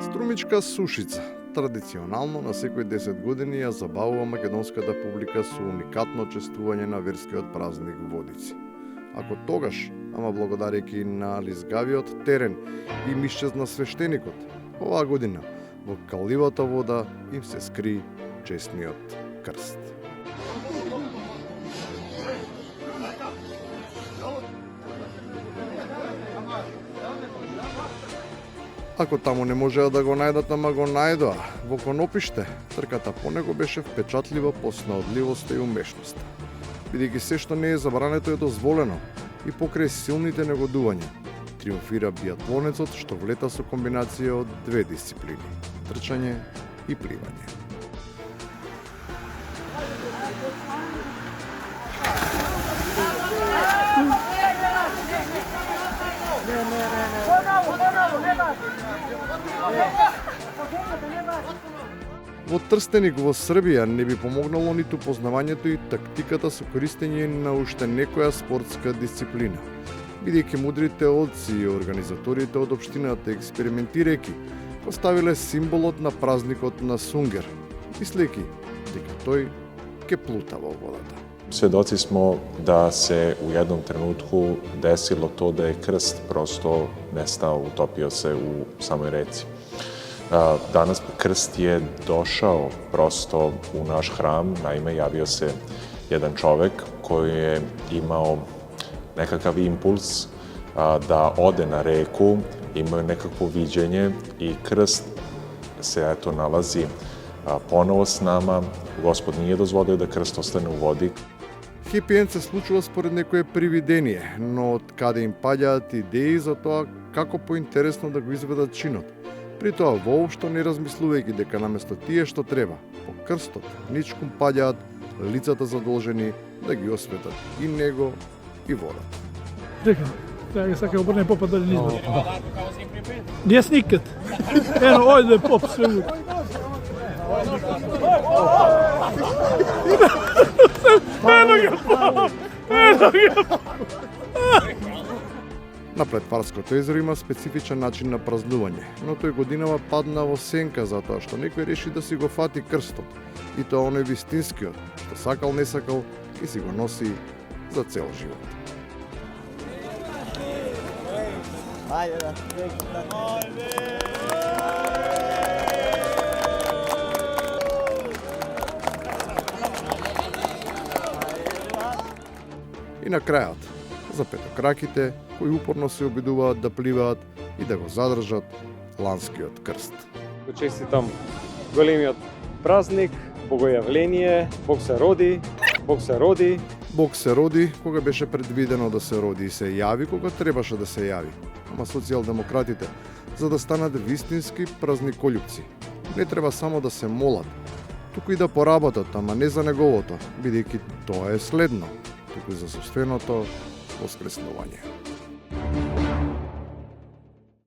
Струмичка сушица традиционално на секој 10 години ја забавува македонската публика со уникатно чествување на верскиот празник Водици. Ако тогаш, ама благодарејќи на лизгавиот терен им исчезна свештеникот, оваа година во каливата вода им се скри честниот крст. Ако таму не можеа да го најдат, ама го најдоа во Конопиште, трката по него беше впечатлива по снаодливоста и умешноста. Бидејќи се што не е забрането е дозволено и покрај силните негодувања, триумфира биатлонецот што влета со комбинација од две дисциплини – трчање и пливање. Во Трстеник во Србија не би помогнало ниту познавањето и тактиката со користење на уште некоја спортска дисциплина, бидејќи мудрите оци и организаторите од општината експериментирајќи поставиле символот на празникот на Сунгер, мислејќи дека тој ќе плута во водата. Сведоци смо да се у едном тренутку десило то да е крст просто нестао, утопио се у самој рeci. Danas krst je došao prosto u naš hram, naime javio se jedan čovek koji je imao nekakav impuls da ode na reku, imao nekakvo viđenje i krst se eto nalazi ponovo s nama. Gospod nije dozvolio da krst ostane u vodi. Хепи енд се случува според некое привидение, но од каде им паѓаат идеи за тоа како поинтересно да го изведат чинот. При тоа воопшто не размислувајќи дека наместо тие што треба, по крстот ничкум паѓаат лицата задолжени да ги осветат и него и водата. Чекай, сега сака обрне попа дали не избори. Јас никад. Ено, ојде поп се. Ено ја поп! Ено ја поп! На Плетварското езеро има специфичен начин на празнување, но тој годинава падна во сенка затоа што некој реши да си го фати крстот, и тоа оној вистинскиот, што сакал не сакал и си го носи за цел живот. И на крајот, за петокраките, кои упорно се обидуваат да пливаат и да го задржат ланскиот крст. Честитам големиот празник, богојавление, Бог се роди, Бог се роди. Бог се роди кога беше предвидено да се роди и се јави кога требаше да се јави. Ама социјалдемократите, за да станат вистински празниколюбци, не треба само да се молат, туку и да поработат, ама не за неговото, бидејќи тоа е следно, туку за собственото воскреснување.